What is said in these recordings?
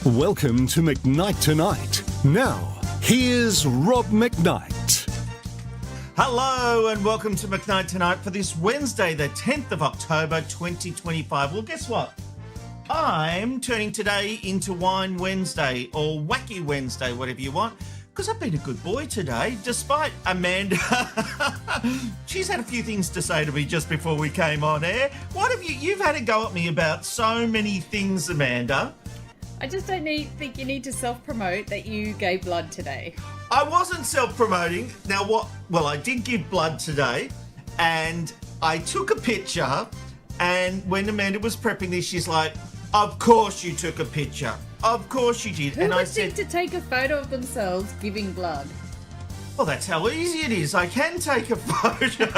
Welcome to McKnight Tonight. Now, here's Rob McKnight. Hello and welcome to McKnight Tonight for this Wednesday, the 10th of October, 2025. Well, guess what? I'm turning today into Wine Wednesday or Wacky Wednesday, whatever you want, because I've been a good boy today, despite Amanda. She's had a few things to say to me just before we came on air. What have you've had a go at me about so many things, Amanda. I just don't think you need to self-promote that you gave blood today. I wasn't self-promoting. Now what? Well, I did give blood today, and I took a picture, and when Amanda was prepping this, she's like, of course you took a picture. Of course you did. Who and would I said think to take a photo of themselves giving blood? Well, that's how easy it is. I can take a photo.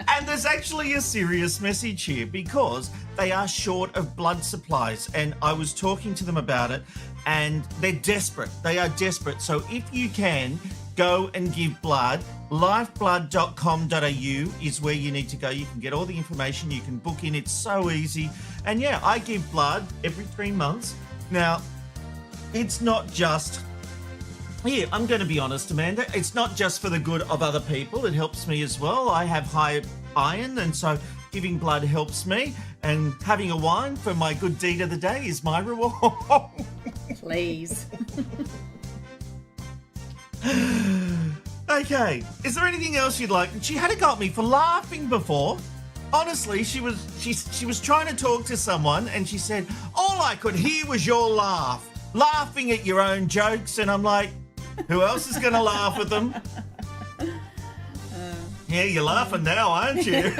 And there's actually a serious message here because they are short of blood supplies. And I was talking to them about it and they're desperate. They are desperate. So if you can, go and give blood. Lifeblood.com.au is where you need to go. You can get all the information. You can book in. It's so easy. And yeah, I give blood every 3 months. Now, it's not just... Yeah, I'm going to be honest, Amanda. It's not just for the good of other people. It helps me as well. I have high iron, and so giving blood helps me. And having a wine for my good deed of the day is my reward. Please. Okay. Is there anything else you'd like? She had a go at me for laughing before. Honestly, she was trying to talk to someone, and she said, all I could hear was your laugh, laughing at your own jokes. And I'm like, who else is going to laugh at them? Yeah, you're laughing now, aren't you?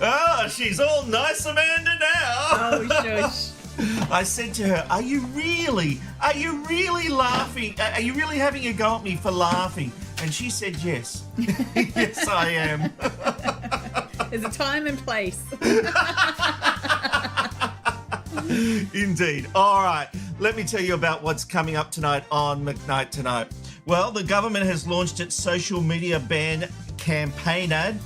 Oh, she's all nice, Amanda, now. Oh, shush. I said to her, are you really laughing? Are you really having a go at me for laughing? And she said, yes. Yes, I am. There's a time and place. Indeed. All right. Let me tell you about what's coming up tonight on McKnight Tonight. Well, the government has launched its social media ban campaign ad.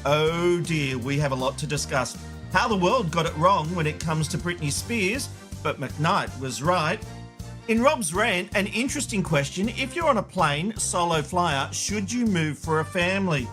Oh dear, we have a lot to discuss. How the world got it wrong when it comes to Britney Spears, but McKnight was right. In Rob's rant, an interesting question. If you're on a plane, solo flyer, should you move for a family?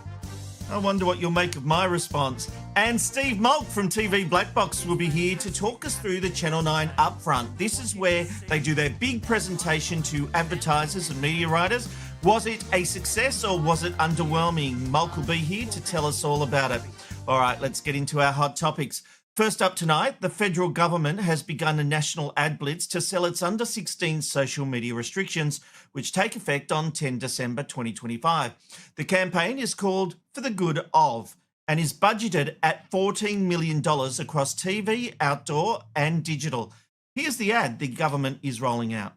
I wonder what you'll make of my response. And Steve Molk from TV Blackbox will be here to talk us through the Channel 9 Upfront. This is where they do their big presentation to advertisers and media writers. Was it a success or was it underwhelming? Molk will be here to tell us all about it. All right, let's get into our hot topics. First up tonight, the federal government has begun a national ad blitz to sell its under-16 social media restrictions, which take effect on 10 December 2025. The campaign is called For the Good Of and is budgeted at $14 million across TV, outdoor and digital. Here's the ad the government is rolling out.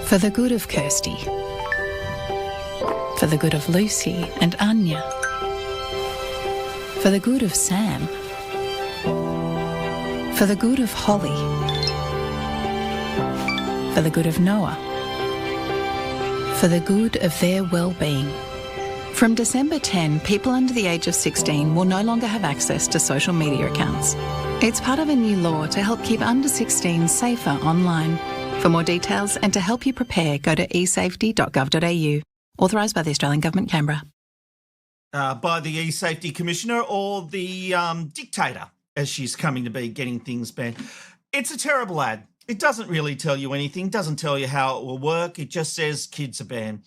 For the good of Kirsty. For the good of Lucy and Anya. For the good of Sam. For the good of Holly. For the good of Noah. For the good of their well-being. From December 10, people under the age of 16 will no longer have access to social media accounts. It's part of a new law to help keep under 16s safer online. For more details and to help you prepare, go to esafety.gov.au. Authorised by the Australian Government, Canberra. By the E-Safety Commissioner or the dictator, as she's coming to be, getting things banned. It's a terrible ad. It doesn't really tell you anything, doesn't tell you how it will work. It just says kids are banned.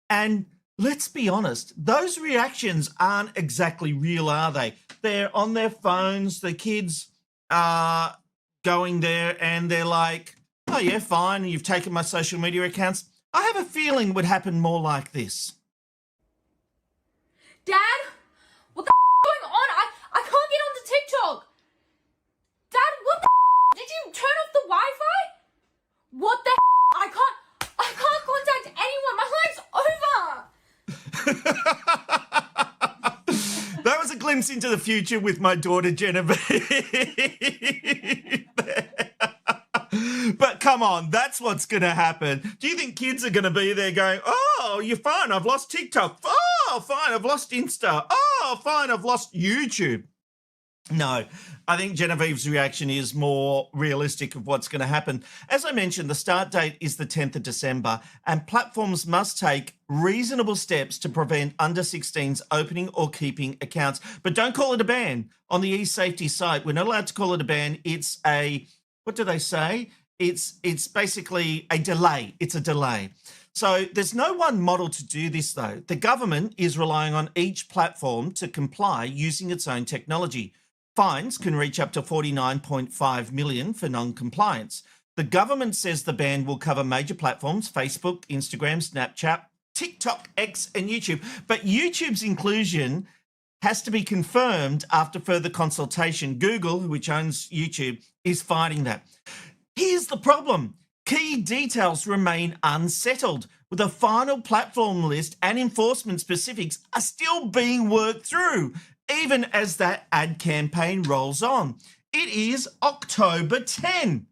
And let's be honest, those reactions aren't exactly real, are they? They're on their phones. The kids are going there and they're like, oh, yeah, fine, you've taken my social media accounts. I have a feeling it would happen more like this. Dad? What the going on? I can't get onto TikTok. Dad, what the did you turn off the Wi-Fi? What the I can't contact That was a glimpse into the future with my daughter Genevieve. But come on, that's what's going to happen. Do you think kids are going to be there going, oh, you're fine, I've lost TikTok. Oh, fine, I've lost Insta. Oh, fine, I've lost YouTube. No, I think Genevieve's reaction is more realistic of what's going to happen. As I mentioned, the start date is the 10th of December, and platforms must take reasonable steps to prevent under-16s opening or keeping accounts. But don't call it a ban. On the eSafety site, we're not allowed to call it a ban. It's a, what do they say? It's basically a delay. It's a delay. So there's no one model to do this, though. The government is relying on each platform to comply using its own technology. Fines can reach up to $49.5 million for non-compliance. The government says the ban will cover major platforms, Facebook, Instagram, Snapchat, TikTok, X, and YouTube. But YouTube's inclusion has to be confirmed after further consultation. Google, which owns YouTube, is fighting that. Here's the problem. Key details remain unsettled, with a final platform list and enforcement specifics are still being worked through, even as that ad campaign rolls on. It is October 10.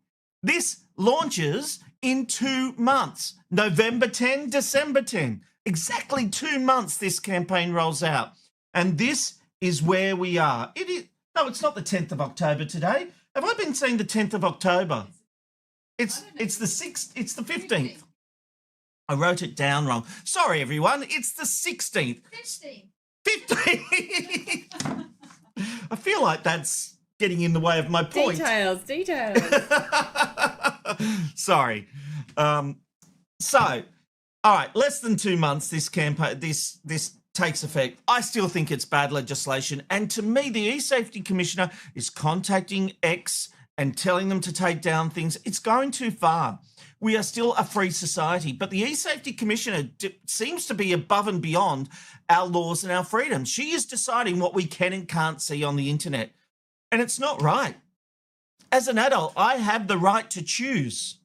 This launches in 2 months. November 10, December 10. Exactly 2 months this campaign rolls out. And this is where we are. It is, no, it's not the 10th of October today. Have I been saying the 10th of October? It's the 6th, it's the 15th. I wrote it down wrong. Sorry, everyone. It's the 16th. 15. I feel like that's getting in the way of my point. Details. Sorry. So, all right, less than 2 months this campaign, this takes effect. I still think it's bad legislation. And to me, the eSafety Commissioner is contacting X and telling them to take down things. It's going too far. We are still a free society, but the eSafety Commissioner seems to be above and beyond our laws and our freedoms. She is deciding what we can and can't see on the internet, and it's not right. As an adult, I have the right to choose.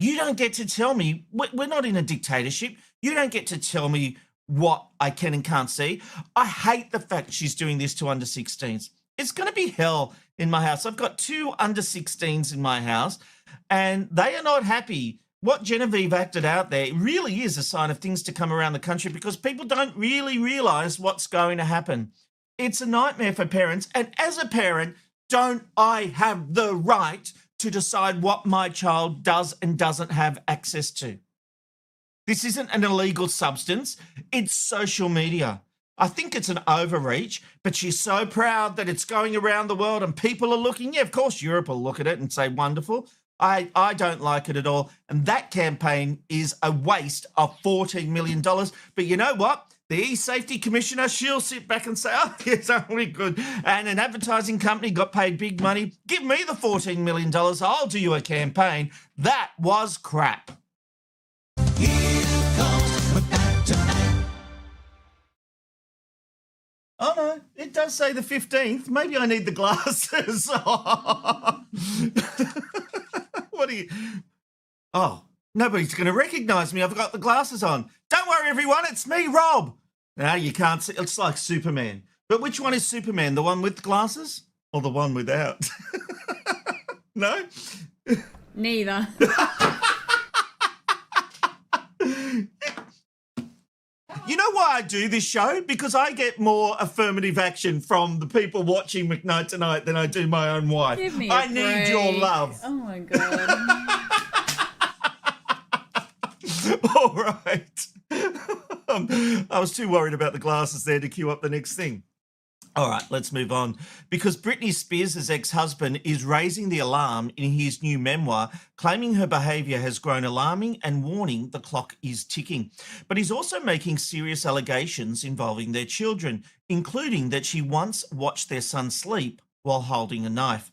You don't get to tell me, we're not in a dictatorship. You don't get to tell me what I can and can't see. I hate the fact she's doing this to under 16s. It's going to be hell in my house. I've got 2 under 16s in my house, and they are not happy. What Genevieve acted out there really is a sign of things to come around the country, because people don't really realise what's going to happen. It's a nightmare for parents, and as a parent, don't I have the right to decide what my child does and doesn't have access to? This isn't an illegal substance. It's social media. I think it's an overreach, but she's so proud that it's going around the world and people are looking. Yeah, of course, Europe will look at it and say, wonderful. I don't like it at all. And that campaign is a waste of $14 million. But you know what? The eSafety Commissioner, she'll sit back and say, oh, it's only good. And an advertising company got paid big money. Give me the $14 million. I'll do you a campaign. That was crap. Oh, no, it does say the 15th. Maybe I need the glasses. What are you... Oh, nobody's going to recognise me. I've got the glasses on. Don't worry, everyone. It's me, Rob. Now you can't see. It's like Superman. But which one is Superman? The one with glasses or the one without? No? Neither. You know why I do this show? Because I get more affirmative action from the people watching McKnight Tonight than I do my own wife. Give me I need your love. Oh, my God. All right. I was too worried about the glasses there to queue up the next thing. All right, let's move on. Because Britney Spears' ex-husband is raising the alarm in his new memoir, claiming her behaviour has grown alarming and warning the clock is ticking. But he's also making serious allegations involving their children, including that she once watched their son sleep while holding a knife.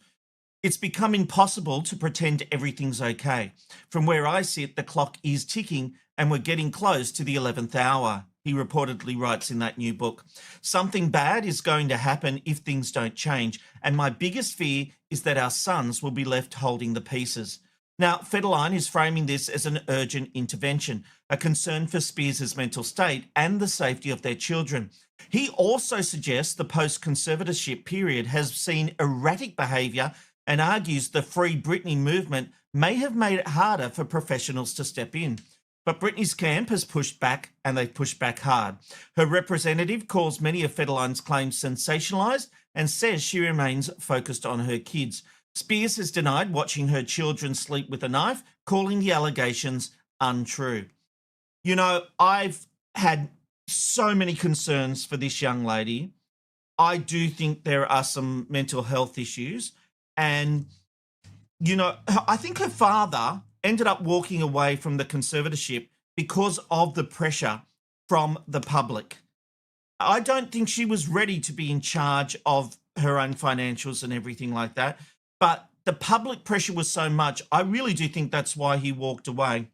It's become impossible to pretend everything's okay. From where I sit, the clock is ticking and we're getting close to the 11th hour, he reportedly writes in that new book. Something bad is going to happen if things don't change, and my biggest fear is that our sons will be left holding the pieces. Now, Federline is framing this as an urgent intervention. a concern for Spears' mental state and the safety of their children. He also suggests the post-conservatorship period has seen erratic behaviour and argues the Free Britney movement may have made it harder for professionals to step in. But Britney's camp has pushed back, and they've pushed back hard. Her representative calls many of Federline's claims sensationalised and says she remains focused on her kids. Spears has denied watching her children sleep with a knife, calling the allegations untrue. You know, I've had so many concerns for this young lady. I do think there are some mental health issues. And, you know, I think her father ended up walking away from the conservatorship because of the pressure from the public. I don't think she was ready to be in charge of her own financials and everything like that. But the public pressure was so much, I really do think that's why he walked away.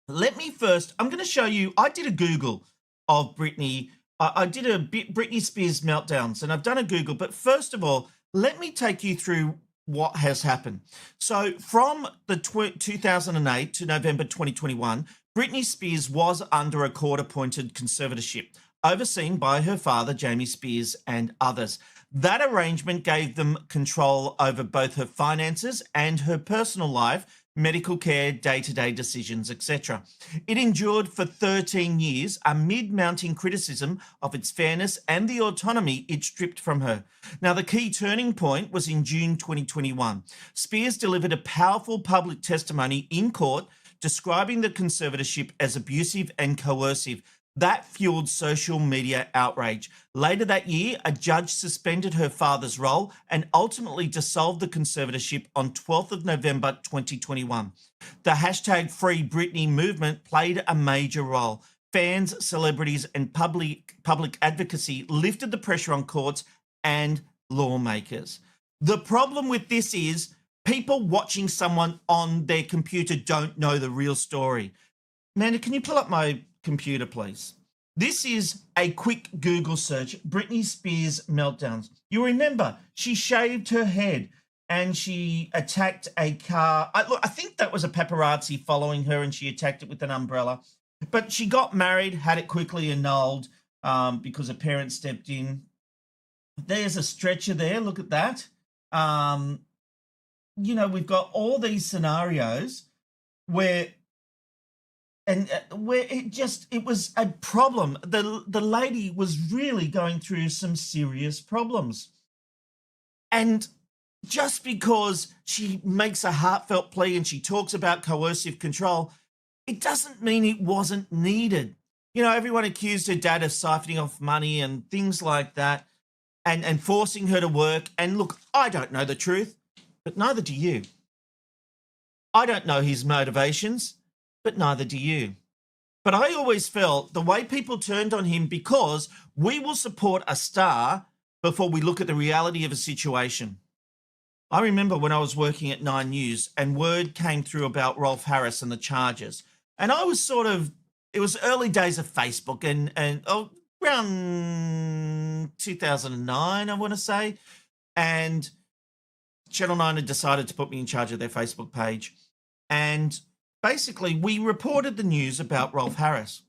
Let me first, I'm going to show you, I did a Google of Britney. I did a Britney Spears meltdowns, and I've done a Google. But first of all, let me take you through what has happened. So from the 2008 to November 2021, Britney Spears was under a court-appointed conservatorship, overseen by her father, Jamie Spears, and others. That arrangement gave them control over both her finances and her personal life, medical care, day-to-day decisions, etc. It endured for 13 years amid mounting criticism of its fairness and the autonomy it stripped from her. Now, the key turning point was in June 2021. Spears delivered a powerful public testimony in court describing the conservatorship as abusive and coercive. That fueled social media outrage. Later that year, a judge suspended her father's role and ultimately dissolved the conservatorship on 12th of November 2021. The hashtag Free Britney movement played a major role. Fans, celebrities, and public advocacy lifted the pressure on courts and lawmakers. The problem with this is people watching someone on their computer don't know the real story. Amanda, can you pull up my computer, please? This is a quick Google search, Britney Spears meltdowns. You remember, she shaved her head and she attacked a car. I think that was a paparazzi following her, and she attacked it with an umbrella. But she got married, had it quickly annulled because her parents stepped in. There's a stretcher there. Look at that. You know, we've got all these scenarios where it was a problem. The lady was really going through some serious problems. And just because she makes a heartfelt plea and she talks about coercive control, it doesn't mean it wasn't needed. You know, everyone accused her dad of siphoning off money and things like that and forcing her to work. And look, I don't know the truth, but neither do you. I don't know his motivations, but neither do you. But I always felt the way people turned on him because we will support a star before we look at the reality of a situation. I remember when I was working at 9 News and word came through about Rolf Harris and the charges. And I was it was early days of Facebook and around 2009, I want to say. And Channel 9 had decided to put me in charge of their Facebook page. And basically, we reported the news about Rolf Harris.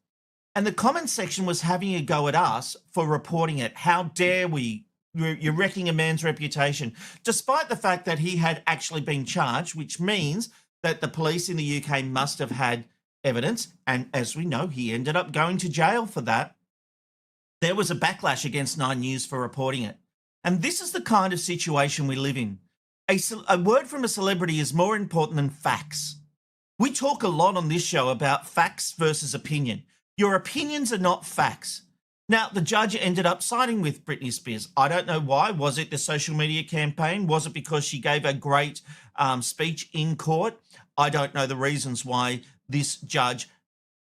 And the comment section was having a go at us for reporting it. How dare we? You're wrecking a man's reputation. Despite the fact that he had actually been charged, which means that the police in the UK must have had evidence. And as we know, he ended up going to jail for that. There was a backlash against 9 News for reporting it. And this is the kind of situation we live in. A word from a celebrity is more important than facts. We talk a lot on this show about facts versus opinion. Your opinions are not facts. Now, the judge ended up siding with Britney Spears. I don't know why. Was it the social media campaign? Was it because she gave a great speech in court? I don't know the reasons why this judge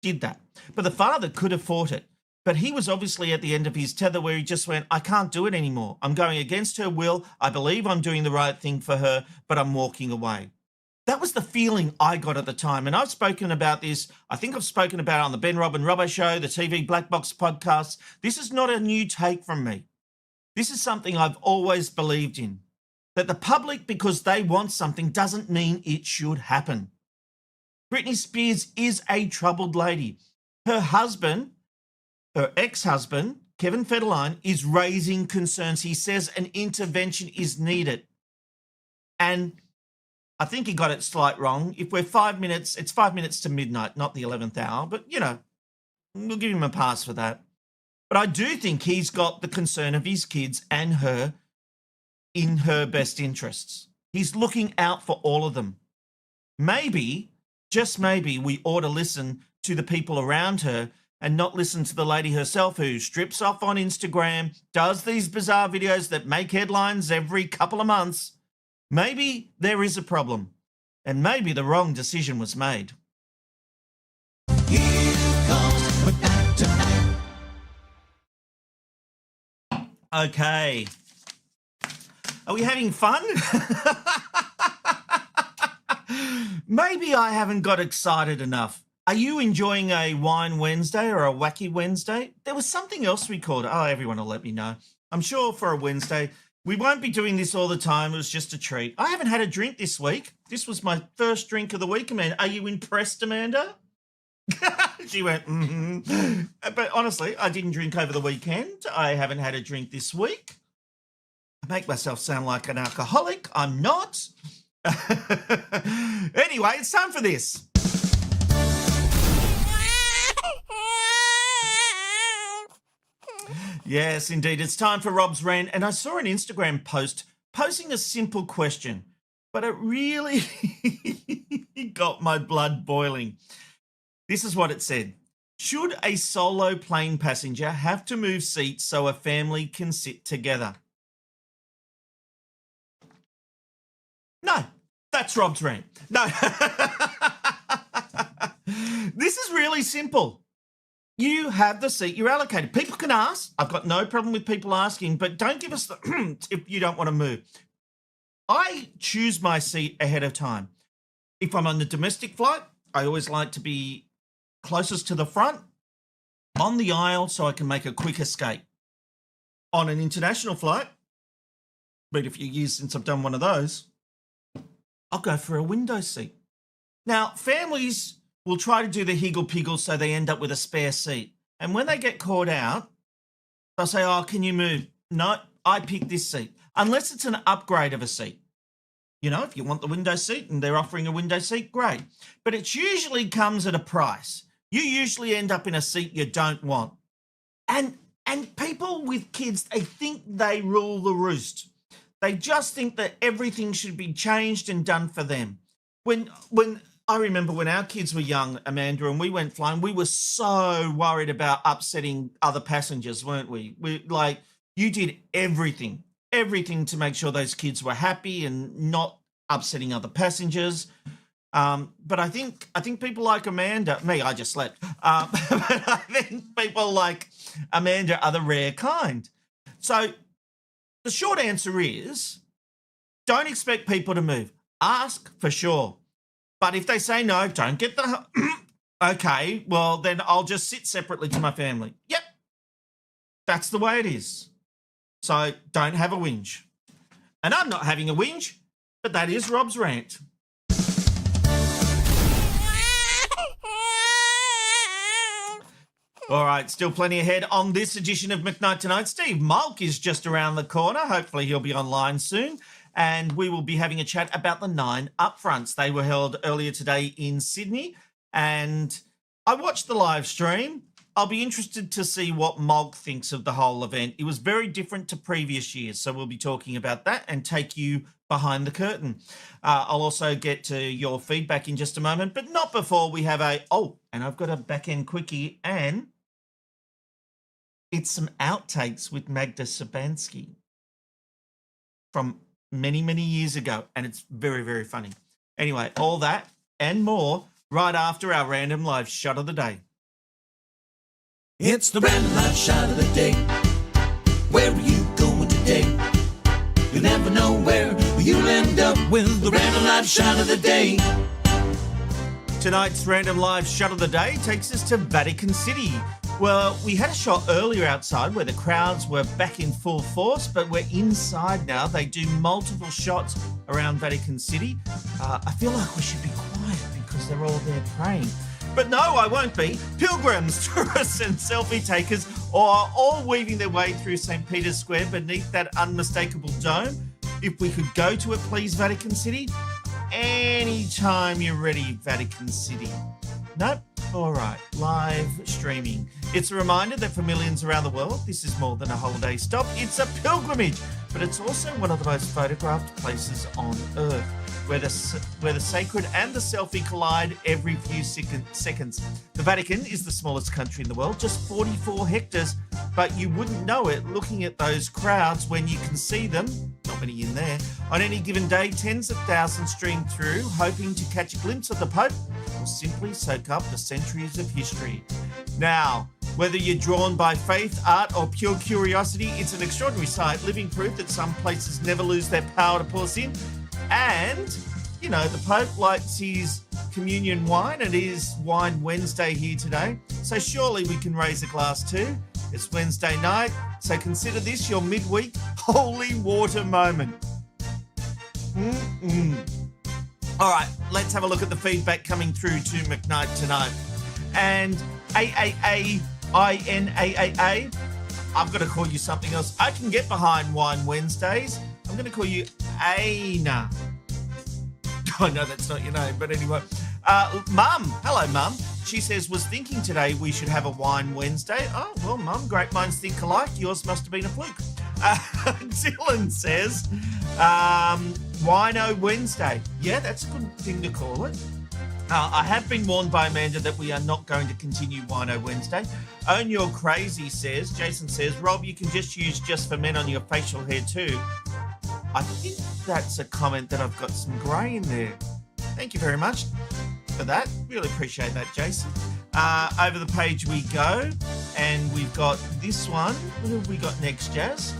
did that. But the father could have fought it. But he was obviously at the end of his tether where he just went, I can't do it anymore. I'm going against her will. I believe I'm doing the right thing for her, but I'm walking away. That was the feeling I got at the time. And I've spoken about this. I think I've spoken about it on the Ben Rob and Robbo show, the TV Blackbox podcasts. This is not a new take from me. This is something I've always believed in. That the public, because they want something, doesn't mean it should happen. Britney Spears is a troubled lady. Her husband, her ex-husband, Kevin Federline, is raising concerns. He says an intervention is needed. And I think he got it slight wrong. If we're 5 minutes, it's 5 minutes to midnight, not the 11th hour. But, you know, we'll give him a pass for that. But I do think he's got the concern of his kids and her in her best interests. He's looking out for all of them. Maybe, just maybe, we ought to listen to the people around her and not listen to the lady herself who strips off on Instagram, does these bizarre videos that make headlines every couple of months. Maybe there is a problem, and maybe the wrong decision was made. Here comes McKnight tonight. Okay. Are we having fun? Maybe I haven't got excited enough. Are you enjoying a Wine Wednesday or a Wacky Wednesday? There was something else we called it. Oh, everyone will let me know. I'm sure for a Wednesday. We won't be doing this all the time. It was just a treat. I haven't had a drink this week. This was my first drink of the week, Amanda. Are you impressed, Amanda? She went, mm-hmm. But honestly, I didn't drink over the weekend. I haven't had a drink this week. I make myself sound like an alcoholic. I'm not. Anyway, it's time for this. Yes, indeed. It's time for Rob's rant. And I saw an Instagram post posing a simple question, but it really got my blood boiling. This is what it said. Should a solo plane passenger have to move seats so a family can sit together? No, that's Rob's rant. No. This is really simple. You have the seat you're allocated. People can ask. I've got no problem with people asking, but don't give us the if you don't want to move. I choose my seat ahead of time. If I'm on the domestic flight, I always like to be closest to the front, on the aisle, so I can make a quick escape. On an international flight, been a few years since I've done one of those, I'll go for a window seat. Now, families will try to do the higgle-piggle so they end up with a spare seat. And when they get caught out, they'll say, oh, can you move? No, I picked this seat. Unless it's an upgrade of a seat. You know, if you want the window seat and they're offering a window seat, great. But it usually comes at a price. You usually end up in a seat you don't want. And people with kids, they think they rule the roost. They just think that everything should be changed and done for them. When I remember when our kids were young, Amanda, and we went flying, we were so worried about upsetting other passengers, weren't we? You did everything to make sure those kids were happy and not upsetting other passengers. But I think people like Amanda, me, I just slept. But I think people like Amanda are the rare kind. So the short answer is, don't expect people to move. Ask for sure. But if they say no, don't get the... Okay, well, then I'll just sit separately to my family. Yep. That's the way it is. So don't have a whinge. And I'm not having a whinge, but that is Rob's rant. All right, still plenty ahead on this edition of McKnight Tonight. Steve Molk is just around the corner. Hopefully he'll be online soon. And we will be having a chat about the 9 Upfronts. They were held earlier today in Sydney. And I watched the live stream. I'll be interested to see what Molk thinks of the whole event. It was very different to previous years. So we'll be talking about that and take you behind the curtain. I'll also get to your feedback in just a moment, but not before we have and I've got a back-end quickie, and it's some outtakes with Magda Sabansky from many, many years ago, and it's very, very funny. Anyway, all that and more right after our random live shot of the day. It's the random live shot of the day. Where are you going today? You'll never know where you'll end up with the random live shot of the day. Tonight's random live shot of the day takes us to Vatican City. Well, we had a shot earlier outside where the crowds were back in full force, but we're inside now. They do multiple shots around Vatican City. I feel like we should be quiet because because they're all there praying. But no, I won't be. Pilgrims, tourists and selfie takers are all weaving their way through St. Peter's Square beneath that unmistakable dome. If we could go to it, please, Vatican City. Anytime you're ready, Vatican City. Nope. All right. Live streaming. It's a reminder that for millions around the world, this is more than a holiday stop. It's a pilgrimage. But it's also one of the most photographed places on Earth, where the sacred and the selfie collide every few seconds. The Vatican is the smallest country in the world, just 44 hectares, but you wouldn't know it looking at those crowds when you can see them, not many in there. On any given day, tens of thousands stream through, hoping to catch a glimpse of the Pope or simply soak up the centuries of history. Now, whether you're drawn by faith, art, or pure curiosity, it's an extraordinary sight, living proof that some places never lose their power to pull us in. And, you know, the Pope likes his communion wine. It is Wine Wednesday here today. So surely we can raise a glass too. It's Wednesday night. So consider this your midweek holy water moment. All right, let's have a look at the feedback coming through to McKnight tonight. And INAAA, I've got to call you something else. I can get behind Wine Wednesdays. I'm going to call you Aina. I know that's not your name, but anyway. Mum, hello, Mum. She says, was thinking today we should have a Wine Wednesday. Oh, well, Mum, great minds think alike. Yours must have been a fluke. Dylan says, Wino Wednesday. Yeah, that's a good thing to call it. I have been warned by Amanda that we are not going to continue Wino Wednesday. Own Your Crazy says, Jason says, Rob, you can just use Just for Men on your facial hair too. I think that's a comment that I've got some grey in there. Thank you very much for that. Really appreciate that, Jason. Over the page we go, and we've got this one. Who have we got next, Jazz?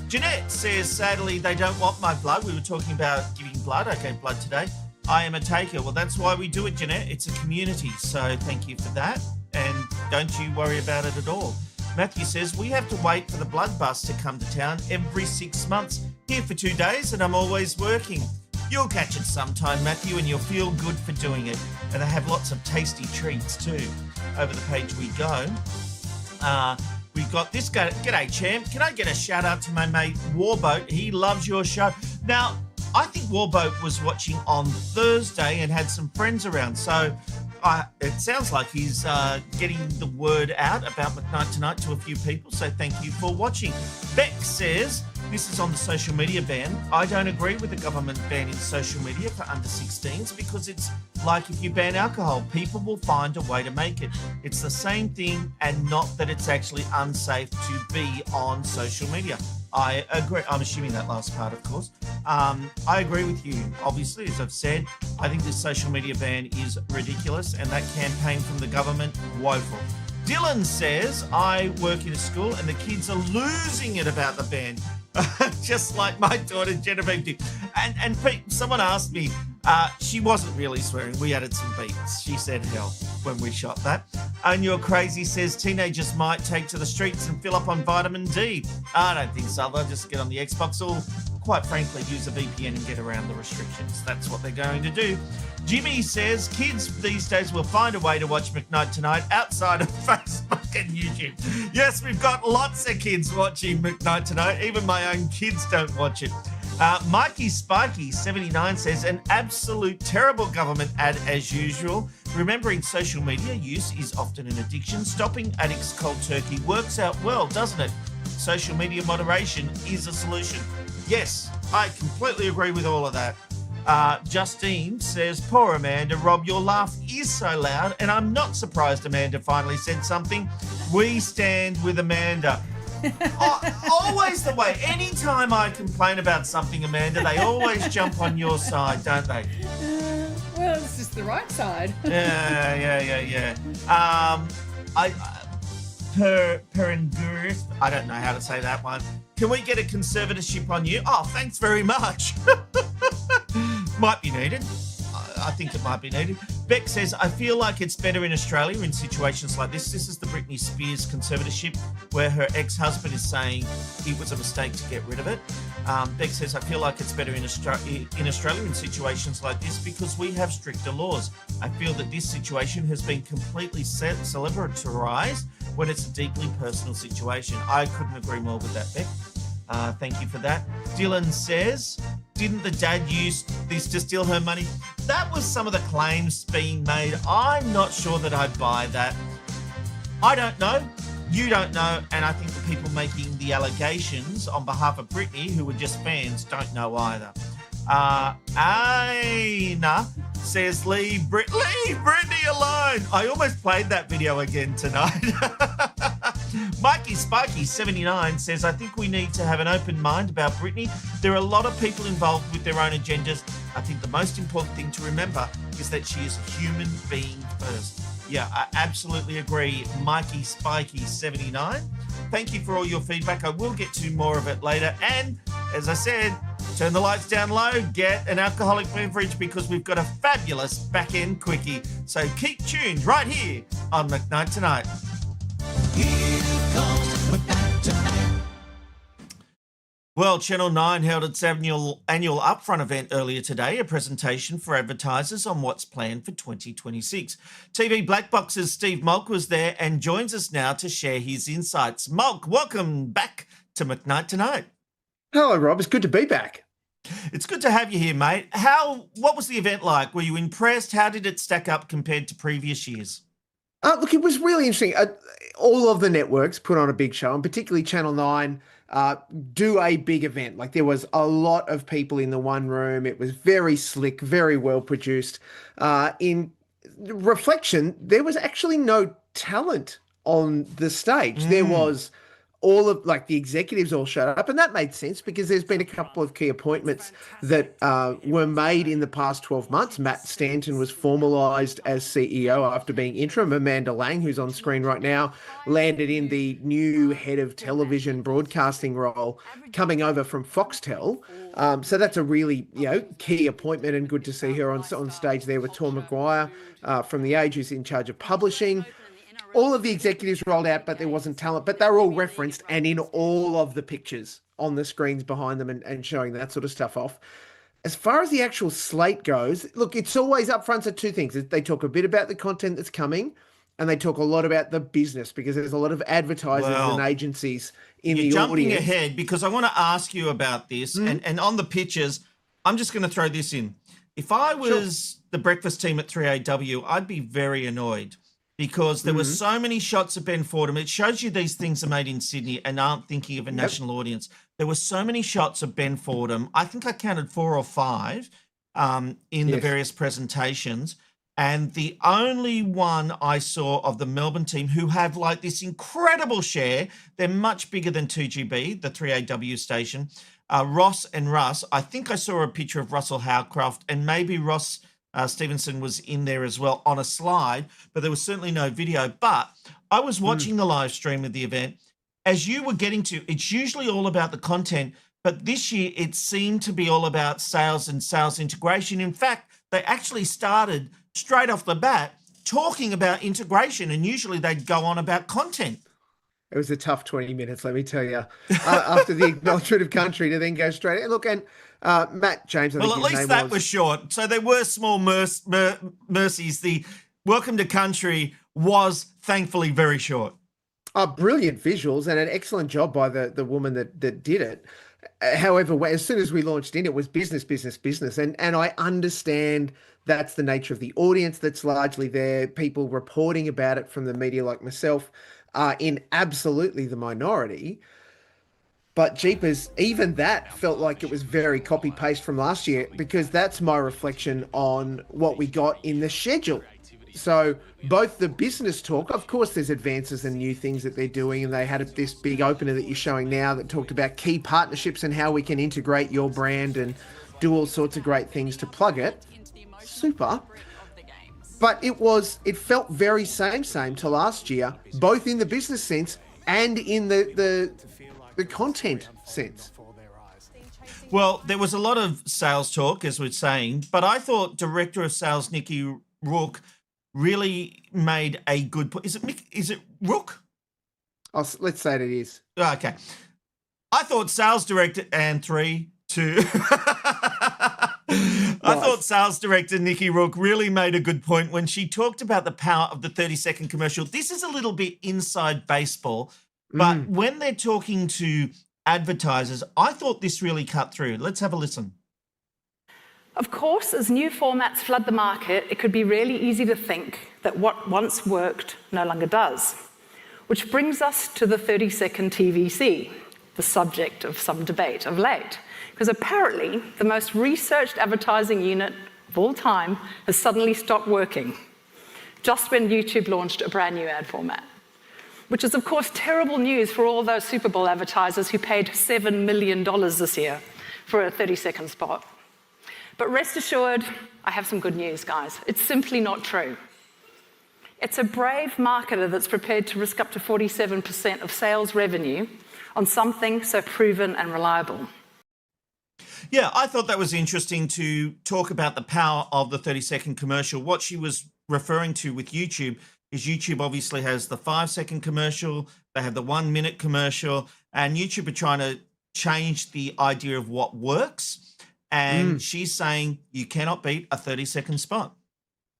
Jeanette says, sadly, they don't want my blood. We were talking about giving blood. I gave blood today. I am a taker. Well, that's why we do it, Jeanette. It's a community, so thank you for that. And don't you worry about it at all. Matthew says, we have to wait for the blood bus to come to town every 6 months. Here for 2 days, and I'm always working. You'll catch it sometime, Matthew, and you'll feel good for doing it. And they have lots of tasty treats too. Over the page we go. We've got this guy. G'day, champ. Can I get a shout out to my mate Warboat? He loves your show. Now, I think Warboat was watching on Thursday and had some friends around. So it sounds like he's getting the word out about McKnight Tonight to a few people. So thank you for watching. Beck says, this is on the social media ban. I don't agree with the government banning social media for under 16s because it's like if you ban alcohol, people will find a way to make it. It's the same thing, and not that it's actually unsafe to be on social media. I agree. I'm assuming that last part, of course. I agree with you. Obviously, as I've said, I think this social media ban is ridiculous, and that campaign from the government, woeful. Dylan says, I work in a school and the kids are losing it about the ban. Just like my daughter Genevieve did. And Pete, someone asked me, she wasn't really swearing. We added some beats. She said hell when we shot that. And Your Crazy says teenagers might take to the streets and fill up on vitamin D. I don't think so. They'll just get on the Xbox or, quite frankly, use a VPN and get around the restrictions. That's what they're going to do. Jimmy says kids these days will find a way to watch McKnight Tonight outside of Facebook and YouTube. Yes, we've got lots of kids watching McKnight Tonight. Even my own kids don't watch it. Mikey Spiky 79 says, an absolute terrible government ad as usual. Remembering social media use is often an addiction. Stopping addicts cold turkey works out well, doesn't it? Social media moderation is a solution. Yes, I completely agree with all of that. Justine says, poor Amanda. Rob, your laugh is so loud, and I'm not surprised Amanda finally said something. We stand with Amanda. Always the way. Anytime I complain about something, Amanda, they always jump on your side, don't they? Well, it's just the right side. Yeah. Perengurus, I don't know how to say that one. Can we get a conservatorship on you? Oh, thanks very much. Might be needed. I think it might be needed. Beck says, I feel like it's better in Australia in situations like this. This is the Britney Spears conservatorship where her ex-husband is saying it was a mistake to get rid of it. Beck says, I feel like it's better in Australia in situations like this because we have stricter laws. I feel that this situation has been completely celebratorised when it's a deeply personal situation. I couldn't agree more with that, Beck. Thank you for that. Dylan says, didn't the dad use this to steal her money? That was some of the claims being made. I'm not sure that I'd buy that. I don't know. You don't know. And I think the people making the allegations on behalf of Britney, who were just fans, don't know either. Aina says, leave Britney alone. I almost played that video again tonight. Mikey Spiky 79 says, I think we need to have an open mind about Britney. There are a lot of people involved with their own agendas. I think the most important thing to remember is that she is a human being first. Yeah, I absolutely agree. Mikey Spiky 79. Thank you for all your feedback. I will get to more of it later. And as I said, turn the lights down low, get an alcoholic beverage because we've got a fabulous back-end quickie. So keep tuned right here on McKnight Tonight. Here comes McKnight Tonight. Well, Channel 9 held its annual Upfront event earlier today, a presentation for advertisers on what's planned for 2026. TV Blackbox's Steve Molk was there and joins us now to share his insights. Molk, welcome back to McKnight Tonight. Hello, Rob. It's good to be back. It's good to have you here, mate. What was the event like? Were you impressed? How did it stack up compared to previous years? Look, it was really interesting. All of the networks put on a big show, and particularly Channel 9 do a big event. Like, there was a lot of people in the one room. It was very slick, very well produced. In reflection, there was actually no talent on the stage. There was all of, like, the executives all showed up, and that made sense because there's been a couple of key appointments that were made in the past 12 months. Matt Stanton was formalised as CEO after being interim. Amanda Lang, who's on screen right now, landed in the new head of television broadcasting role, coming over from Foxtel. So that's a really, key appointment, and good to see her on stage there with Tom Maguire from The Age, who's in charge of publishing. All of the executives rolled out, but there wasn't talent, but they were all referenced and in all of the pictures on the screens behind them and showing that sort of stuff off. As far as the actual slate goes, look, it's always upfront at two things. They talk a bit about the content that's coming, and they talk a lot about the business because there's a lot of advertisers and agencies in the audience. You're jumping ahead because I want to ask you about this. And on the pictures, I'm just going to throw this in. If I was the breakfast team at 3AW, I'd be very annoyed, because there were so many shots of Ben Fordham. It shows you these things are made in Sydney and aren't thinking of a national audience. There were so many shots of Ben Fordham. I think I counted 4 or 5 in the various presentations. And the only one I saw of the Melbourne team, who have like this incredible share, they're much bigger than 2GB, the 3AW station, Ross and Russ. I think I saw a picture of Russell Howcroft, and maybe Ross Stevenson was in there as well on a slide, but there was certainly no video. But I was watching the live stream of the event. As you were getting to, it's usually all about the content, but this year it seemed to be all about sales and sales integration. In fact, they actually started straight off the bat talking about integration, and usually they'd go on about content. It was a tough 20 minutes, let me tell you, after the acknowledgement of country to then go straight. And look, and Matt James, I think at least that was short. So there were small mercies. The welcome to country was thankfully very short. Brilliant visuals and an excellent job by the woman that did it. However, as soon as we launched in, it was business. And I understand that's the nature of the audience that's largely there. People reporting about it from the media like myself are in absolutely the minority. But jeepers, even that felt like it was very copy-paste from last year, because that's my reflection on what we got in the schedule. So both the business talk, of course, there's advances and new things that they're doing, and they had this big opener that you're showing now that talked about key partnerships and how we can integrate your brand and do all sorts of great things to plug it. Super. But it felt very same to last year, both in the business sense and in the content sense. Well, there was a lot of sales talk, as we're saying, but I thought Director of Sales Nikki Rourke really made a good point. Is it Rourke? Let's say it is. Okay. I thought Sales Director and 3, 2. I thought Sales Director Nikki Rourke really made a good point when she talked about the power of the 30-second commercial. This is a little bit inside baseball, but when they're talking to advertisers, I thought this really cut through. Let's have a listen. Of course, as new formats flood the market, it could be really easy to think that what once worked no longer does. Which brings us to the 30-second TVC, the subject of some debate of late. Because apparently, the most researched advertising unit of all time has suddenly stopped working, just when YouTube launched a brand new ad format. Which is, of course, terrible news for all those Super Bowl advertisers who paid $7 million this year for a 30-second spot. But rest assured, I have some good news, guys. It's simply not true. It's a brave marketer that's prepared to risk up to 47% of sales revenue on something so proven and reliable. Yeah, I thought that was interesting to talk about the power of the 30-second commercial. What she was referring to with YouTube is YouTube obviously has the 5-second commercial, they have the 1-minute commercial, and YouTube are trying to change the idea of what works. And she's saying you cannot beat a 30-second spot.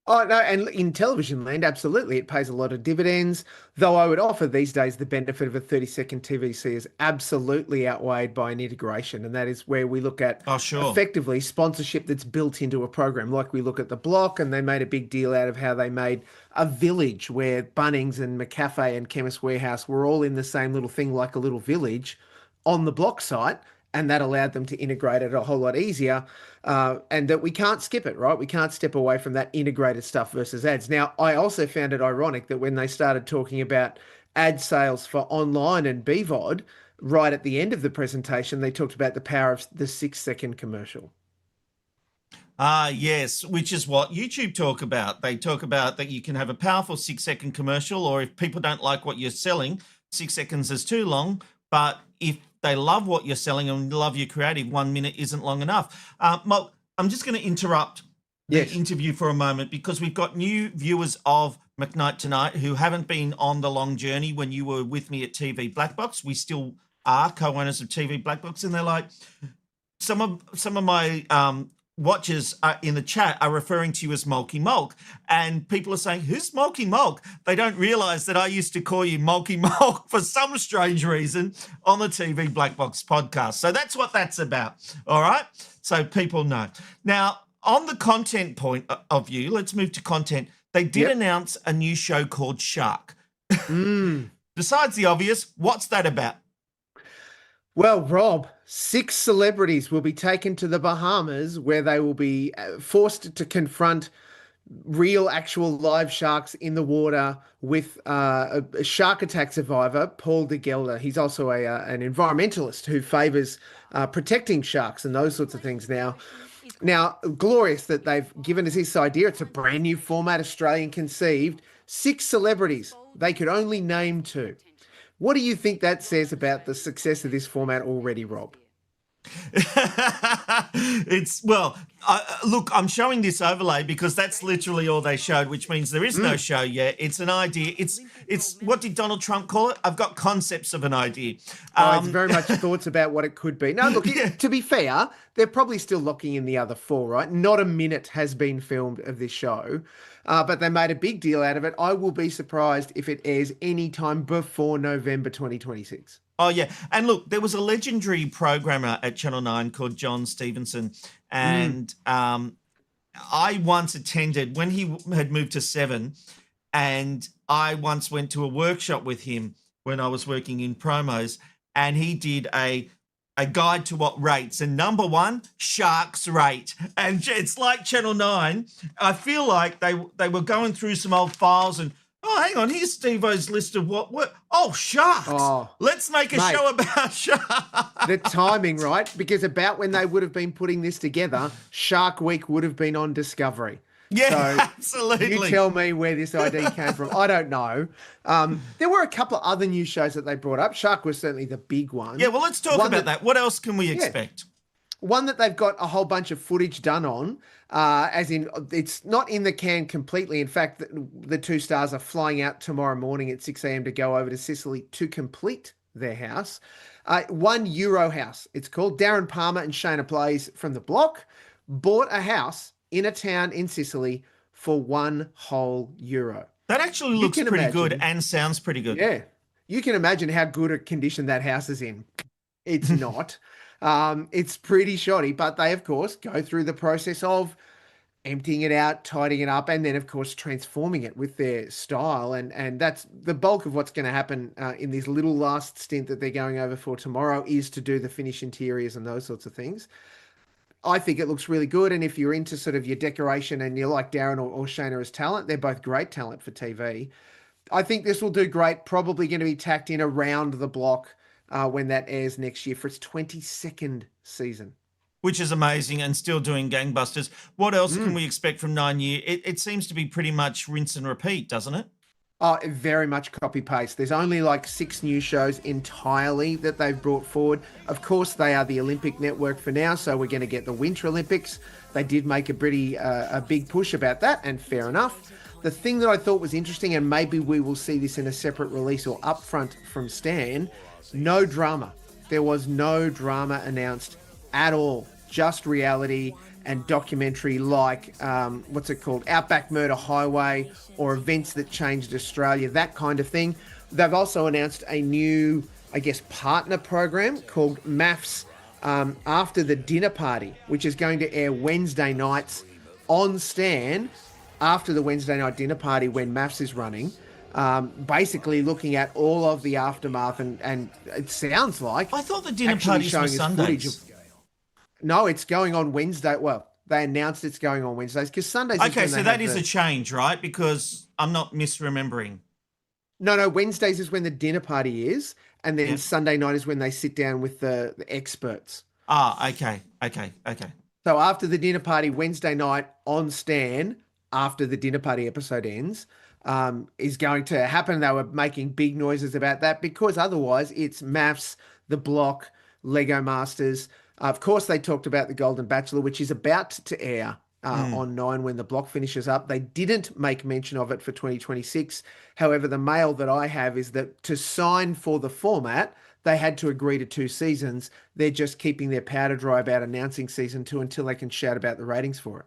Oh, no, and in television land, absolutely. It pays a lot of dividends, though I would offer these days the benefit of a 30-second TVC is absolutely outweighed by an integration, and that is where we look at effectively sponsorship that's built into a program, like we look at The Block, and they made a big deal out of how they made a village where Bunnings and McCafe and Chemist Warehouse were all in the same little thing, like a little village on the Block site, and that allowed them to integrate it a whole lot easier. And that we can't skip it, right? We can't step away from that integrated stuff versus ads. Now, I also found it ironic that when they started talking about ad sales for online and BVOD, right at the end of the presentation, they talked about the power of the 6-second commercial. Yes, which is what YouTube talk about. They talk about that you can have a powerful 6-second commercial, or if people don't like what you're selling, 6 seconds is too long. But if they love what you're selling and love your creative, 1 minute isn't long enough. Molk, I'm just going to interrupt the interview for a moment because we've got new viewers of McKnight Tonight who haven't been on the long journey when you were with me at TV Blackbox. We still are co-owners of TV Blackbox, and they're like, some of my watchers in the chat are referring to you as Molky Molk, and people are saying, who's Molky Molk? They don't realize that I used to call you Molky Molk for some strange reason on the TV Blackbox podcast. So that's what that's about. All right. So people know. Now, on the content point of view, let's move to content. They did announce a new show called Shark. Besides the obvious, what's that about? Well, Rob, 6 celebrities will be taken to the Bahamas where they will be forced to confront real, actual live sharks in the water with a shark attack survivor, Paul de Gelder. He's also an environmentalist who favours protecting sharks and those sorts of things now. Now, glorious that they've given us this idea. It's a brand new format, Australian conceived. 6 celebrities. They could only name 2. What do you think that says about the success of this format already, Rob? Look, I'm showing this overlay because that's literally all they showed, which means there is no show yet. It's an idea. It's what did Donald Trump call it? I've got concepts of an idea. It's very much thoughts about what it could be. Now, look, to be fair, they're probably still locking in the other 4, right? Not a minute has been filmed of this show, but they made a big deal out of it. I will be surprised if it airs any time before November 2026. Oh, yeah. And look, there was a legendary programmer at Channel 9 called John Stevenson. And I once attended when he had moved to 7. And I once went to a workshop with him when I was working in promos. And he did a guide to what rates. And number 1, sharks rate. And it's like Channel 9. I feel like they were going through some old files and, oh, hang on, here's Steve-O's list of what sharks. Oh, let's make a show about sharks. The timing, right? Because about when they would have been putting this together, Shark Week would have been on Discovery. Yeah, so absolutely. You tell me where this idea came from. I don't know. There were a couple of other new shows that they brought up. Shark was certainly the big one. Yeah, well, let's talk about that. What else can we expect? One that they've got a whole bunch of footage done on, as in it's not in the can completely. In fact, the two stars are flying out tomorrow morning at 6 a.m. to go over to Sicily to complete their house. €1 house, it's called. Darren Palmer and Shayna Blaze from The Block bought a house in a town in Sicily for €1 whole. That actually You looks can pretty imagine. good and sounds pretty good. Yeah. You can imagine how good a condition that house is in. It's not. It's pretty shoddy, but they, of course, go through the process of emptying it out, tidying it up, and then, of course, transforming it with their style. And that's the bulk of what's going to happen in this little last stint that they're going over for tomorrow, is to do the finish interiors and those sorts of things. I think it looks really good. And if you're into sort of your decoration and you like Darren or Shayna as talent, they're both great talent for TV. I think this will do great. Probably going to be tacked in around The Block when that airs next year for its 22nd season. Which is amazing and still doing gangbusters. What else can we expect from 9 Year? It seems to be pretty much rinse and repeat, doesn't it? Oh, very much copy paste. There's only like 6 new shows entirely that they've brought forward. Of course, they are the Olympic network for now, so we're going to get the Winter Olympics. They did make a big push about that, and fair enough. The thing that I thought was interesting, and maybe we will see this in a separate release or upfront from Stan, no drama. There was no drama announced at all. Just reality and documentary like, what's it called? Outback Murder Highway, or Events That Changed Australia, that kind of thing. They've also announced a new, I guess, partner program called MAFS After the Dinner Party, which is going to air Wednesday nights on Stan after the Wednesday night dinner party when MAFS is running. Basically looking at all of the aftermath, and it sounds like I thought the dinner actually parties showing were us Sundays. No, it's going on Wednesday. Well, they announced it's going on Wednesdays because Sundays. Okay, so that is a change, right? Because I'm not misremembering. No, Wednesdays is when the dinner party is, and then Sunday night is when they sit down with the experts. Okay. So after the dinner party, Wednesday night on Stan, after the dinner party episode ends, is going to happen. They were making big noises about that because otherwise it's MAFS, The Block, Lego Masters. Of course, they talked about The Golden Bachelor, which is about to air on 9 when The Block finishes up. They didn't make mention of it for 2026. However, the mail that I have is that to sign for the format, they had to agree to 2 seasons. They're just keeping their powder dry about announcing season 2 until they can shout about the ratings for it.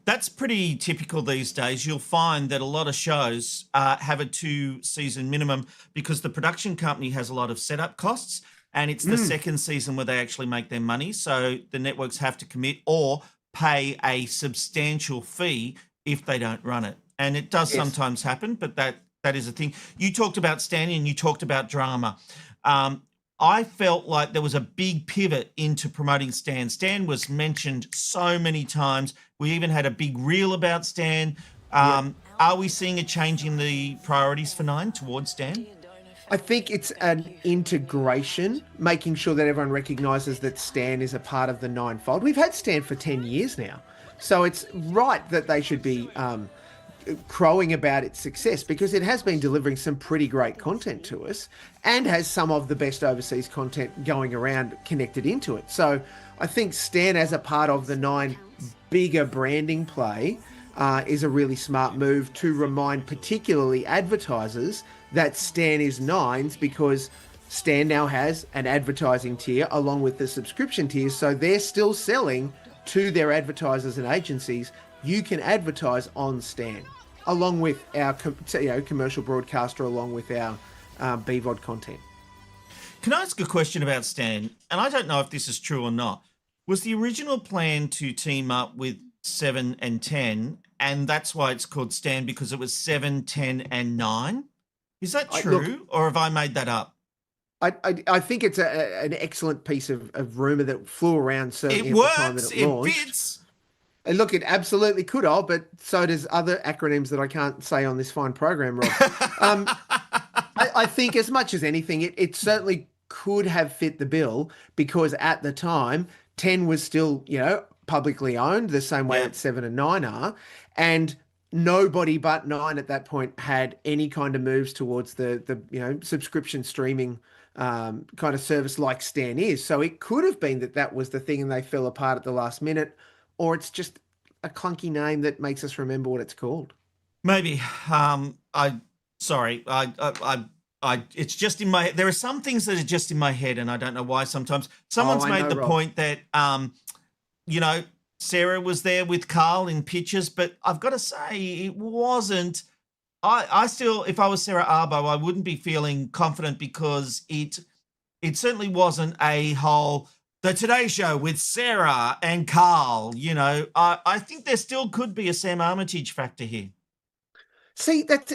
That's pretty typical these days. You'll find that a lot of shows have a 2-season minimum because the production company has a lot of setup costs, and it's the second season where they actually make their money. So the networks have to commit or pay a substantial fee if they don't run it. And it does sometimes happen, but that is a thing. You talked about Stan and you talked about drama. I felt like there was a big pivot into promoting Stan. Stan was mentioned so many times. We even had a big reel about Stan. Are we seeing a change in the priorities for 9 towards Stan? I think it's an integration, making sure that everyone recognises that Stan is a part of the 9 fold. We've had Stan for 10 years now. So it's right that they should be crowing about its success because it has been delivering some pretty great content to us and has some of the best overseas content going around connected into it. So I think Stan as a part of the 9 bigger branding play is a really smart move to remind particularly advertisers that Stan is 9's because Stan now has an advertising tier along with the subscription tiers. So they're still selling to their advertisers and agencies. You can advertise on Stan along with our commercial broadcaster, along with our BVOD content. Can I ask a question about Stan? And I don't know if this is true or not. Was the original plan to team up with 7 and 10, and that's why it's called Stan, because it was 7, 10, and 9? Is that true, or have I made that up? I think it's an excellent piece of rumour that flew around certainly It at works. the time that it launched. Fits. And look, it absolutely could have, but so does other acronyms that I can't say on this fine program, Rob. I think as much as anything, it certainly could have fit the bill because at the time, 10 was still, publicly owned the same way that 7 and 9 are. And nobody but Nine at that point had any kind of moves towards the subscription streaming kind of service like Stan is. So it could have been that was the thing and they fell apart at the last minute, or it's just a clunky name that makes us remember what it's called. Maybe. It's just in my. There are some things that are just in my head, and I don't know why. Sometimes someone's made the point that, Sarah was there with Carl in pictures, but I've got to say it wasn't. I still, if I was Sarah Arbo, I wouldn't be feeling confident because it certainly wasn't a whole the Today Show with Sarah and Carl. I think there still could be a Sam Armitage factor here. See, that's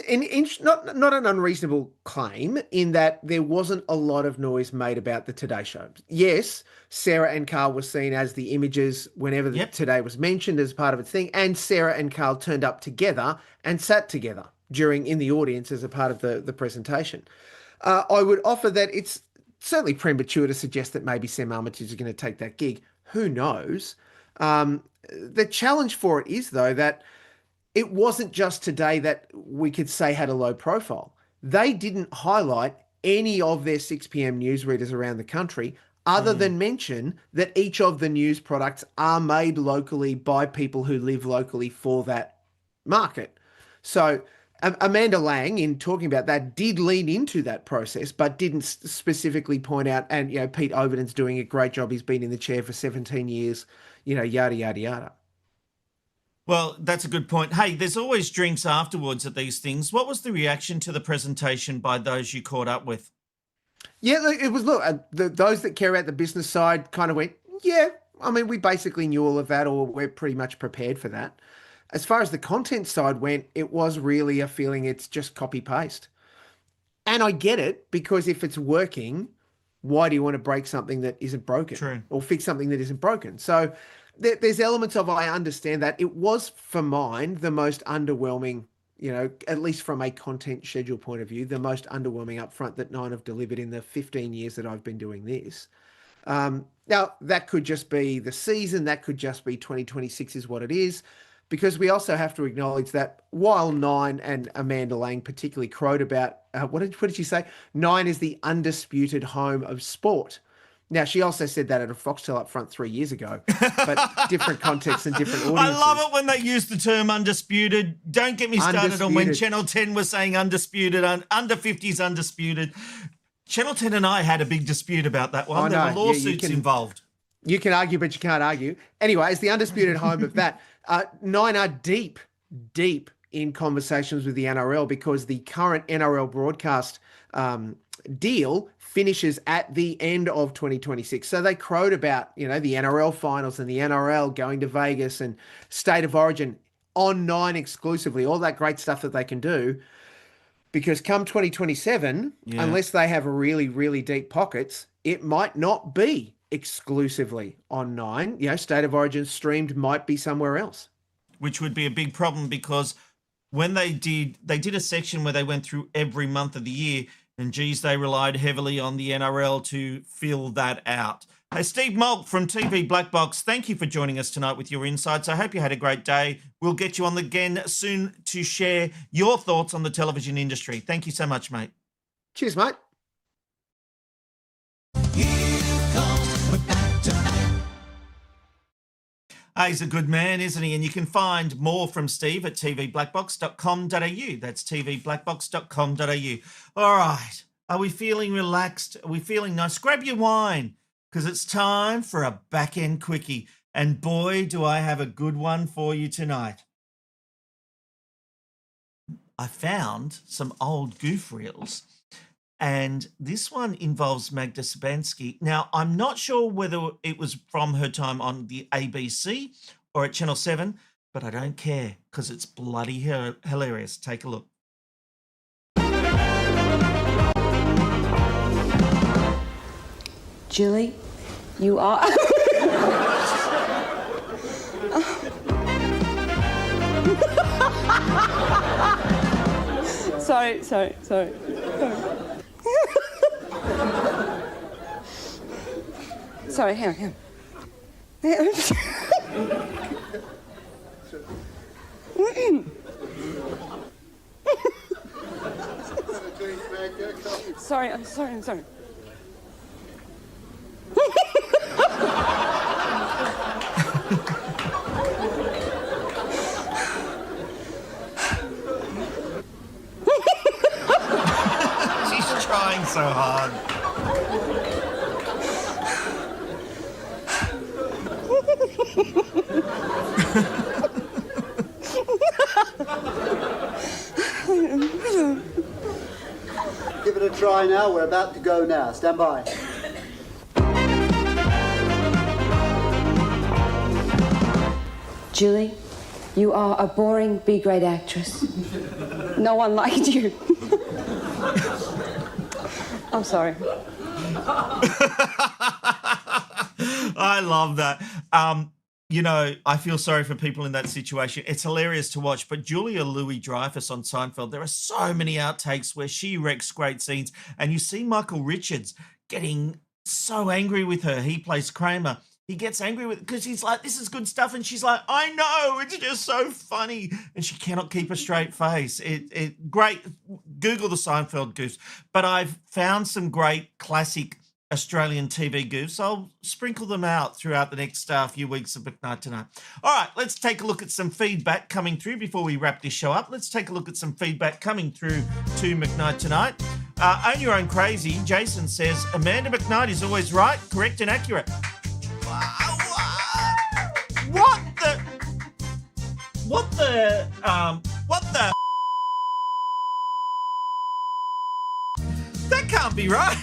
not an unreasonable claim in that there wasn't a lot of noise made about the Today Show. Yes, Sarah and Carl were seen as the images whenever the Today was mentioned as part of its thing, and Sarah and Carl turned up together and sat together in the audience as a part of the presentation. I would offer that it's certainly premature to suggest that maybe Sam Armitage is going to take that gig. Who knows? The challenge for it is, though, that it wasn't just Today that we could say had a low profile. They didn't highlight any of their 6 p.m. newsreaders around the country other than mention that each of the news products are made locally by people who live locally for that market. So Amanda Lang, in talking about that, did lean into that process, but didn't specifically point out, and Pete Overton's doing a great job. He's been in the chair for 17 years, yada, yada, yada. Well, that's a good point. Hey, there's always drinks afterwards at these things. What was the reaction to the presentation by those you caught up with? Yeah, it was, those that care about the business side kind of went, yeah, I mean, we basically knew all of that, or we're pretty much prepared for that. As far as the content side went, it was really a feeling it's just copy-paste. And I get it, because if it's working, why do you want to break something that isn't broken? True. Or fix something that isn't broken? So there's elements of, I understand that. It was, for mine, the most underwhelming, at least from a content schedule point of view, the most underwhelming Upfront that Nine have delivered in the 15 years that I've been doing this. Now, that could just be the season. That could just be 2026 is what it is. Because we also have to acknowledge that while Nine and Amanda Lang particularly crowed about, what did she say? Nine is the undisputed home of sport. Now, she also said that at a Foxtel Upfront 3 years ago, but different contexts and different audiences. I love it when they use the term undisputed. Don't get me started on when Channel 10 was saying undisputed, under 50s undisputed. Channel 10 and I had a big dispute about that one. There were lawsuits involved. You can argue, but you can't argue. Anyway, it's the undisputed home of that. Nine are deep in conversations with the NRL because the current NRL broadcast deal finishes at the end of 2026. So they crowed about, the NRL finals and the NRL going to Vegas and State of Origin on Nine exclusively, all that great stuff that they can do. Because come 2027, unless they have really, really deep pockets, it might not be exclusively on Nine. State of Origin streamed might be somewhere else. Which would be a big problem because when they did a section where they went through every month of the year, and geez, they relied heavily on the NRL to fill that out. Hey, Steve Molk from TV Blackbox, thank you for joining us tonight with your insights. I hope you had a great day. We'll get you on again soon to share your thoughts on the television industry. Thank you so much, mate. Cheers, mate. He's a good man, isn't he? And you can find more from Steve at tvblackbox.com.au. That's tvblackbox.com.au. All right. Are we feeling relaxed? Are we feeling nice? Grab your wine because it's time for a back-end quickie. And boy, do I have a good one for you tonight. I found some old goof reels. And this one involves Magda Szubanski. Now, I'm not sure whether it was from her time on the ABC or at Channel 7, but I don't care because it's bloody hilarious. Take a look. Julie, you are... Sorry. Sorry, hang on. Sorry, I'm sorry. She's trying so hard. Give it a try now. We're about to go now. Stand by. Julie, you are a boring B-grade actress. No one liked you. I'm sorry. I love that. I feel sorry for people in that situation. It's hilarious to watch, but Julia Louis-Dreyfus on Seinfeld, there are so many outtakes where she wrecks great scenes, and you see Michael Richards getting so angry with her. He plays Kramer. He gets angry with because he's like, this is good stuff, and she's like, I know, it's just so funny, and she cannot keep a straight face. It great. Google the Seinfeld goofs, but I've found some great classic Australian TV goofs. I'll sprinkle them out throughout the next few weeks of McKnight Tonight. All right, let's take a look at some feedback coming through before we wrap this show up. Let's take a look at some feedback coming through to McKnight Tonight. Own Your Own Crazy, Jason says, Amanda McKnight is always right, correct and accurate. What the That can't be right.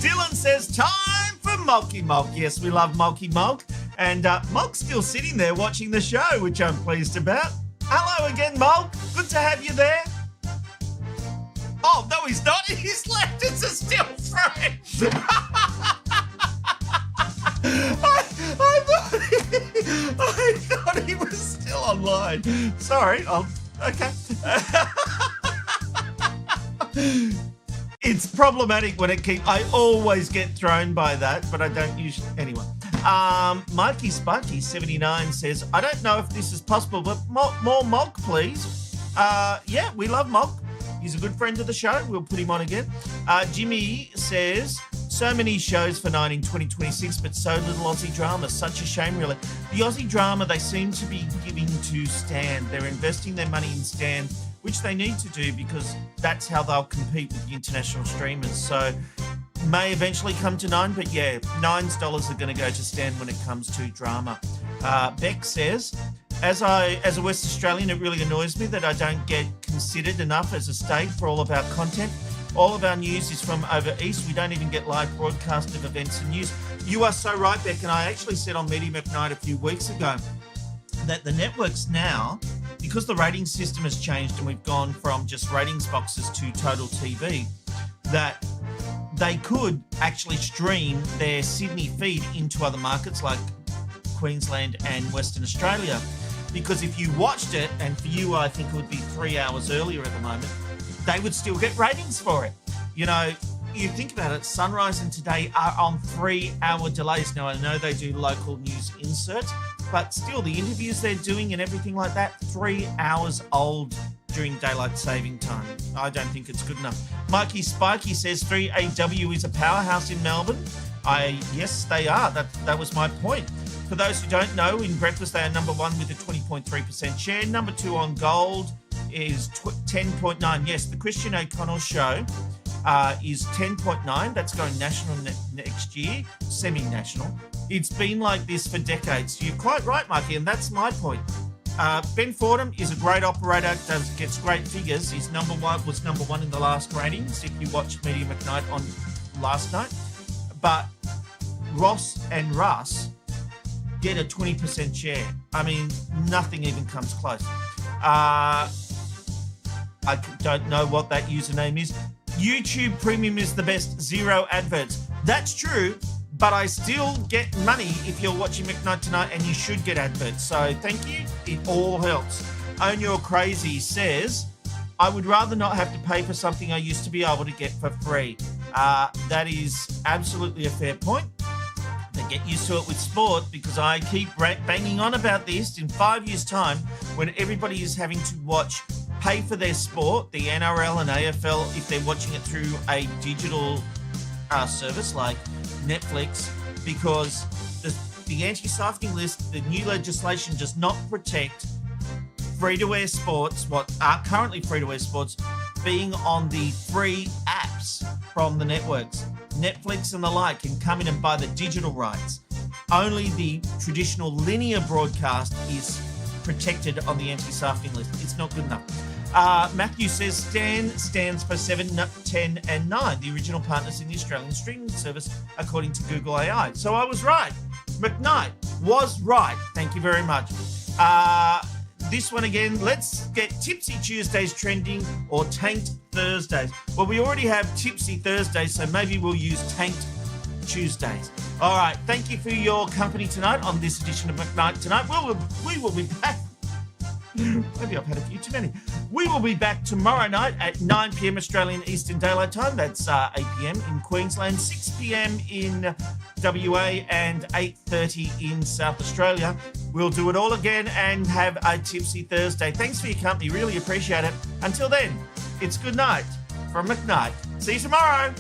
Dylan says, time for Molky Molk. Yes, we love Molky Molk. And Molk's still sitting there watching the show, which I'm pleased about. Hello again, Molk. Good to have you there. Oh, no, he's not. He's left. It's a still frame. I thought he was still online. Sorry. Okay. It's problematic when I always get thrown by that, but I don't usually. Anyway. Mikey Spunky 79 says, I don't know if this is possible, but more Molk, please. Yeah, we love Molk. He's a good friend of the show. We'll put him on again. Jimmy says, so many shows for 9 in 2026, but so little Aussie drama. Such a shame, really. The Aussie drama they seem to be giving to Stan. They're investing their money in Stan, which they need to do because that's how they'll compete with the international streamers. So may eventually come to 9, but yeah, $9 are going to go to Stan when it comes to drama. Beck says, as a West Australian, it really annoys me that I don't get considered enough as a state for all of our content. All of our news is from over east. We don't even get live broadcast of events and news. You are so right, Beck, and I actually said on Media McKnight a few weeks ago that the networks now, because the rating system has changed and we've gone from just ratings boxes to total TV, that they could actually stream their Sydney feed into other markets like Queensland and Western Australia. Because if you watched it, and for you, I think it would be 3 hours earlier at the moment, they would still get ratings for it. You know, you think about it, Sunrise and Today are on 3-hour delays. Now, I know they do local news inserts, but still the interviews they're doing and everything like that, 3 hours old during daylight saving time. I don't think it's good enough. Mikey Spikey says 3AW is a powerhouse in Melbourne. Yes, they are. That was my point. For those who don't know, in breakfast they are number 1 with a 20.3% share. Number 2 on Gold is 10.9. Yes, the Christian O'Connell show is 10.9. That's going national next year, semi-national. It's been like this for decades. You're quite right, Mikey, and that's my point. Ben Fordham is a great operator, gets great figures. He's was number 1 in the last ratings, if you watched Media McKnight on last night. But Ross and Russ get a 20% share. I mean, nothing even comes close. I don't know what that username is. YouTube Premium is the best, 0 adverts. That's true, but I still get money if you're watching McKnight Tonight, and you should get adverts. So thank you. It all helps. Own Your Crazy says, I would rather not have to pay for something I used to be able to get for free. That is absolutely a fair point. They get used to it with sport, because I keep banging on about this in 5 years' time when everybody is having to watch pay for their sport, the NRL and AFL, if they're watching it through a digital service like Netflix, because the anti-siphoning list, the new legislation does not protect free-to-air sports, what are currently free-to-air sports, being on the free apps from the networks. Netflix and the like can come in and buy the digital rights. Only the traditional linear broadcast is protected on the anti-siphoning list. It's not good enough. Matthew says Stan stands for 7, 10 and 9, the original partners in the Australian streaming service, according to Google AI. So I was right. McKnight was right. Thank you very much. This one again, let's get Tipsy Tuesdays trending or Tanked Thursdays. Well, we already have Tipsy Thursdays, so maybe we'll use Tanked Tuesdays. All right, thank you for your company tonight on this edition of McKnight Tonight. We will be back. Maybe I've had a few too many. We will be back tomorrow night at 9 p.m. Australian Eastern Daylight Time. That's 8 p.m. in Queensland, 6 p.m. in WA, and 8:30 in South Australia. We'll do it all again and have a Tipsy Thursday. Thanks for your company. Really appreciate it. Until then, it's good night from McKnight. See you tomorrow.